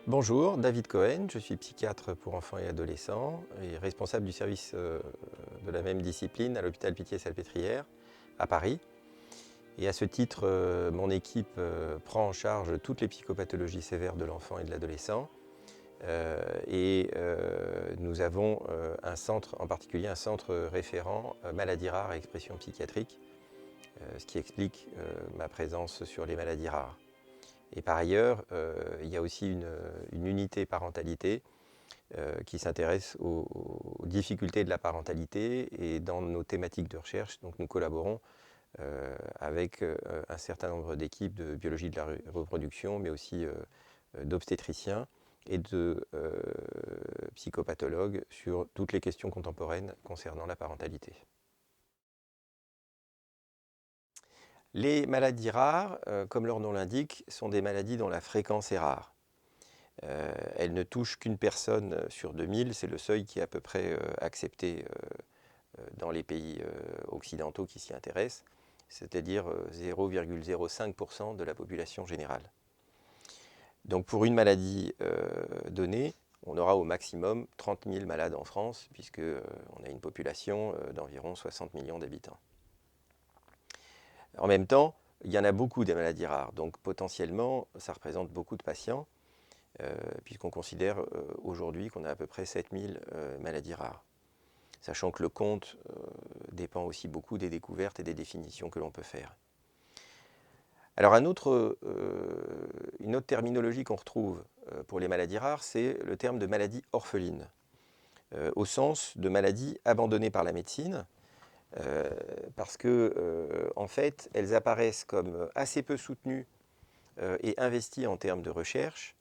Bonjour, David Cohen, je suis psychiatre pour enfants et adolescents et responsable du service de la même discipline à l'hôpital Pitié-Salpêtrière à Paris. Et à ce titre, mon équipe prend en charge toutes les psychopathologies sévères de l'enfant et de l'adolescent. Nous avons un centre, en particulier un centre référent maladies rares et expression psychiatrique, ce qui explique ma présence sur les maladies rares. Et par ailleurs, il y a aussi une unité parentalité qui s'intéresse aux difficultés de la parentalité. Et dans nos thématiques de recherche, donc nous collaborons avec un certain nombre d'équipes de biologie de la reproduction, mais aussi d'obstétriciens et de psychopathologues sur toutes les questions contemporaines concernant la parentalité. Les maladies rares, comme leur nom l'indique, sont des maladies dont la fréquence est rare. Elles ne touchent qu'une personne sur 2000, c'est le seuil qui est à peu près accepté dans les pays occidentaux qui s'y intéressent, c'est-à-dire 0,05% de la population générale. Donc pour une maladie donnée, on aura au maximum 30 000 malades en France, puisqu'on a une population d'environ 60 millions d'habitants. En même temps, il y en a beaucoup des maladies rares, donc potentiellement, ça représente beaucoup de patients, puisqu'on considère aujourd'hui qu'on a à peu près 7000 maladies rares. Sachant que le compte dépend aussi beaucoup des découvertes et des définitions que l'on peut faire. Alors une autre terminologie qu'on retrouve pour les maladies rares, c'est le terme de maladie orpheline, au sens de maladie abandonnée par la médecine, parce que en fait, elles apparaissent comme assez peu soutenues et investies en termes de recherche,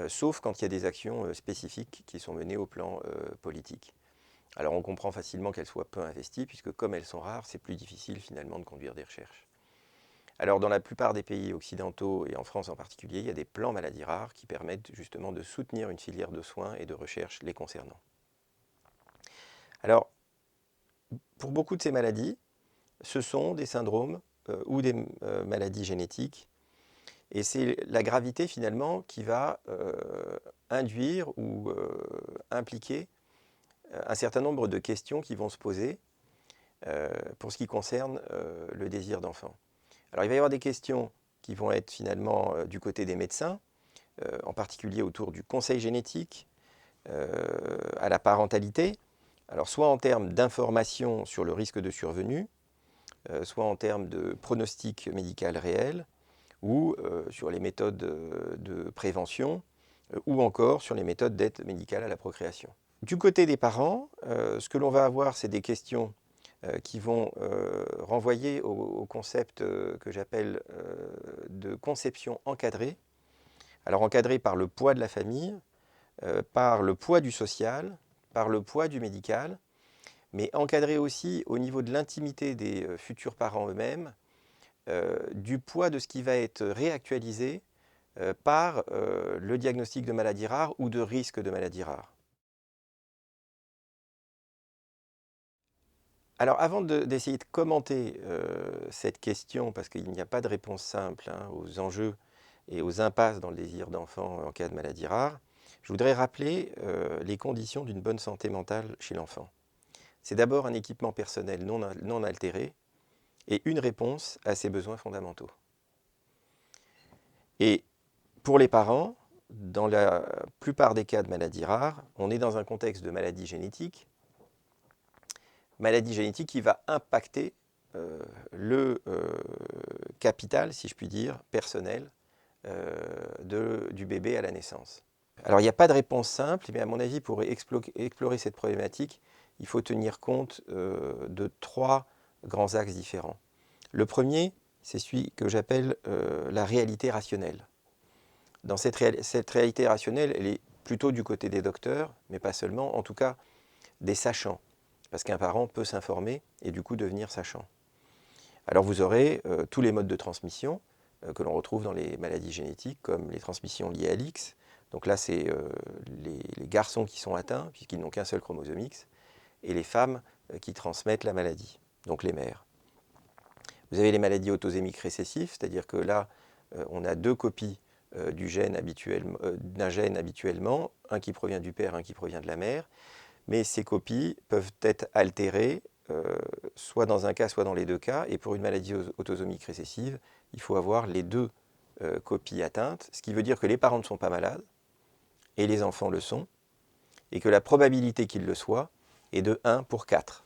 sauf quand il y a des actions spécifiques qui sont menées au plan politique. Alors on comprend facilement qu'elles soient peu investies, puisque comme elles sont rares, c'est plus difficile finalement de conduire des recherches. Alors dans la plupart des pays occidentaux, et en France en particulier, il y a des plans maladies rares qui permettent justement de soutenir une filière de soins et de recherche les concernant. Alors, pour beaucoup de ces maladies, ce sont des syndromes ou des maladies génétiques. Et c'est la gravité finalement qui va induire ou impliquer un certain nombre de questions qui vont se poser pour ce qui concerne le désir d'enfant. Alors il va y avoir des questions qui vont être finalement du côté des médecins, en particulier autour du conseil génétique, à la parentalité, alors soit en termes d'information sur le risque de survenue, soit en termes de pronostic médical réel, ou sur les méthodes de prévention, ou encore sur les méthodes d'aide médicale à la procréation. Du côté des parents, ce que l'on va avoir, c'est des questions qui vont renvoyer au concept que j'appelle de conception encadrée. Alors encadrée par le poids de la famille, par le poids du social, par le poids du médical, mais encadrée aussi au niveau de l'intimité des futurs parents eux-mêmes, du poids de ce qui va être réactualisé par le diagnostic de maladie rare ou de risque de maladie rare. Alors avant d'essayer de commenter cette question, parce qu'il n'y a pas de réponse simple aux enjeux et aux impasses dans le désir d'enfant en cas de maladie rare, je voudrais rappeler les conditions d'une bonne santé mentale chez l'enfant. C'est d'abord un équipement personnel non altéré et une réponse à ses besoins fondamentaux. Et pour les parents, dans la plupart des cas de maladies rares, on est dans un contexte de maladie génétique qui va impacter le capital, si je puis dire, personnel du bébé à la naissance. Alors il n'y a pas de réponse simple, mais à mon avis, pour explorer cette problématique, il faut tenir compte de trois grands axes différents. Le premier, c'est celui que j'appelle la réalité rationnelle. Dans cette réalité rationnelle, elle est plutôt du côté des docteurs, mais pas seulement, en tout cas des sachants. Parce qu'un parent peut s'informer et du coup devenir sachant. Alors vous aurez tous les modes de transmission que l'on retrouve dans les maladies génétiques, comme les transmissions liées à l'X. Donc là, c'est les garçons qui sont atteints, puisqu'ils n'ont qu'un seul chromosome X, et les femmes qui transmettent la maladie, donc les mères. Vous avez les maladies autosomiques récessives, c'est-à-dire que là, on a deux copies d'un gène habituellement, un qui provient du père, un qui provient de la mère, mais ces copies peuvent être altérées, soit dans un cas, soit dans les deux cas, et pour une maladie autosomique récessive, il faut avoir les deux copies atteintes, ce qui veut dire que les parents ne sont pas malades, et les enfants le sont, et que la probabilité qu'ils le soient est de 1 pour 4.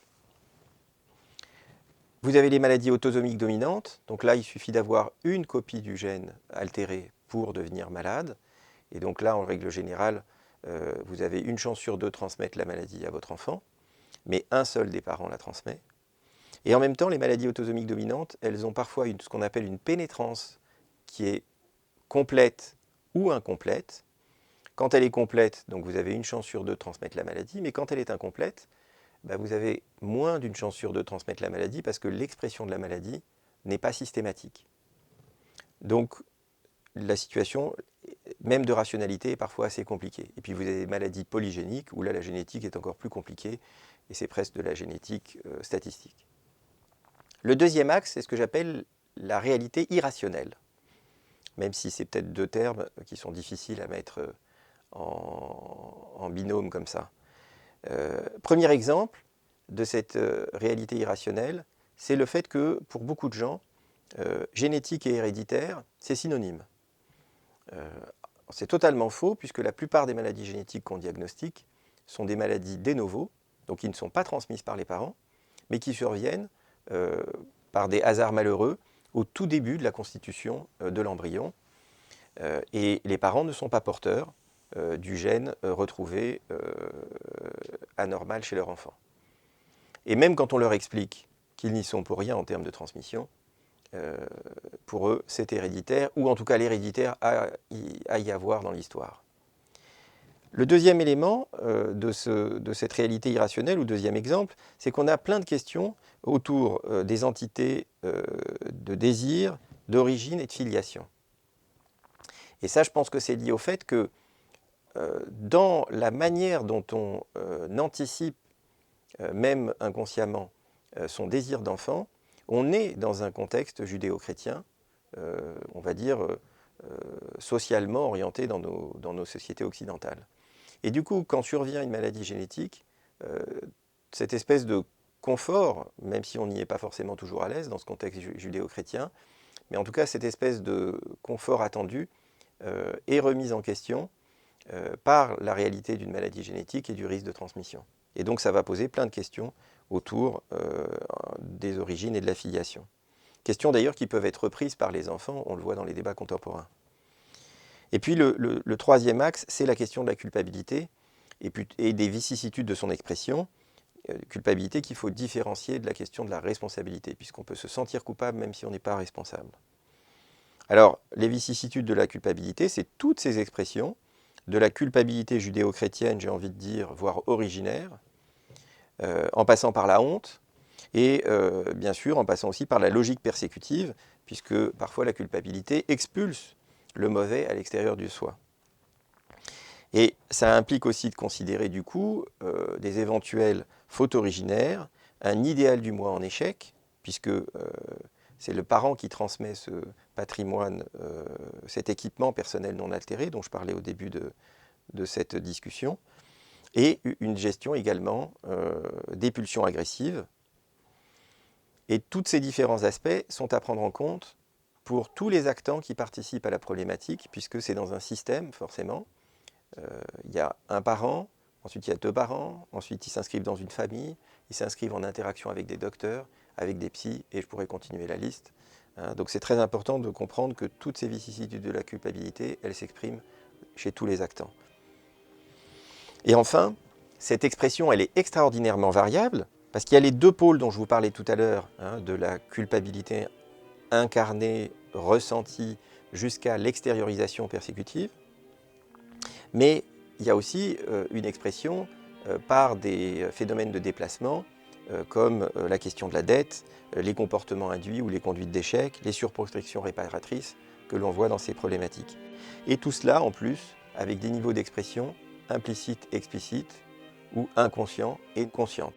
Vous avez les maladies autosomiques dominantes, donc là il suffit d'avoir une copie du gène altérée pour devenir malade, et donc là en règle générale, vous avez une chance sur 2 de transmettre la maladie à votre enfant, mais un seul des parents la transmet. Et en même temps, les maladies autosomiques dominantes, elles ont parfois ce qu'on appelle une pénétrance qui est complète ou incomplète. Quand elle est complète, donc vous avez une chance sur 2 de transmettre la maladie, mais quand elle est incomplète, vous avez moins d'une chance sur 2 de transmettre la maladie parce que l'expression de la maladie n'est pas systématique. Donc la situation, même de rationalité, est parfois assez compliquée. Et puis vous avez des maladies polygéniques où là la génétique est encore plus compliquée et c'est presque de la génétique statistique. Le deuxième axe, c'est ce que j'appelle la réalité irrationnelle, même si c'est peut-être deux termes qui sont difficiles à mettre en binôme comme ça. Premier exemple de cette réalité irrationnelle, c'est le fait que pour beaucoup de gens, génétique et héréditaire, c'est synonyme. C'est totalement faux puisque la plupart des maladies génétiques qu'on diagnostique sont des maladies de novo, donc qui ne sont pas transmises par les parents, mais qui surviennent par des hasards malheureux au tout début de la constitution de l'embryon. Et les parents ne sont pas porteurs du gène retrouvé anormal chez leur enfant. Et même quand on leur explique qu'ils n'y sont pour rien en termes de transmission, pour eux, c'est héréditaire, ou en tout cas l'héréditaire a y avoir dans l'histoire. Le deuxième élément de cette réalité irrationnelle, ou deuxième exemple, c'est qu'on a plein de questions autour des entités de désir, d'origine et de filiation. Et ça, je pense que c'est lié au fait que dans la manière dont on anticipe, même inconsciemment, son désir d'enfant, on est dans un contexte judéo-chrétien, on va dire socialement orienté dans nos sociétés occidentales. Et du coup, quand survient une maladie génétique, cette espèce de confort, même si on n'y est pas forcément toujours à l'aise dans ce contexte judéo-chrétien, mais en tout cas cette espèce de confort attendu est remise en question par la réalité d'une maladie génétique et du risque de transmission. Et donc ça va poser plein de questions autour des origines et de la filiation. Questions d'ailleurs qui peuvent être reprises par les enfants, on le voit dans les débats contemporains. Et puis le troisième axe, c'est la question de la culpabilité et des vicissitudes de son expression. Culpabilité qu'il faut différencier de la question de la responsabilité, puisqu'on peut se sentir coupable même si on n'est pas responsable. Alors, les vicissitudes de la culpabilité, c'est toutes ces expressions, de la culpabilité judéo-chrétienne, j'ai envie de dire, voire originaire, en passant par la honte, et bien sûr en passant aussi par la logique persécutive, puisque parfois la culpabilité expulse le mauvais à l'extérieur du soi. Et ça implique aussi de considérer du coup des éventuelles fautes originaires, un idéal du moi en échec, puisque c'est le parent qui transmet ce patrimoine, cet équipement personnel non altéré dont je parlais au début de cette discussion, et une gestion également des pulsions agressives. Et tous ces différents aspects sont à prendre en compte pour tous les actants qui participent à la problématique, puisque c'est dans un système, forcément. Il y a un parent, ensuite il y a deux parents, ensuite ils s'inscrivent dans une famille, ils s'inscrivent en interaction avec des docteurs, avec des psys, et je pourrais continuer la liste. Donc c'est très important de comprendre que toutes ces vicissitudes de la culpabilité, elles s'expriment chez tous les actants. Et enfin, cette expression, elle est extraordinairement variable, parce qu'il y a les deux pôles dont je vous parlais tout à l'heure, de la culpabilité incarnée, ressentie, jusqu'à l'extériorisation persécutive. Mais il y a aussi une expression par des phénomènes de déplacement, comme la question de la dette, les comportements induits ou les conduites d'échec, les surprotections réparatrices que l'on voit dans ces problématiques. Et tout cela, en plus, avec des niveaux d'expression implicites, explicites, ou inconscients et conscients.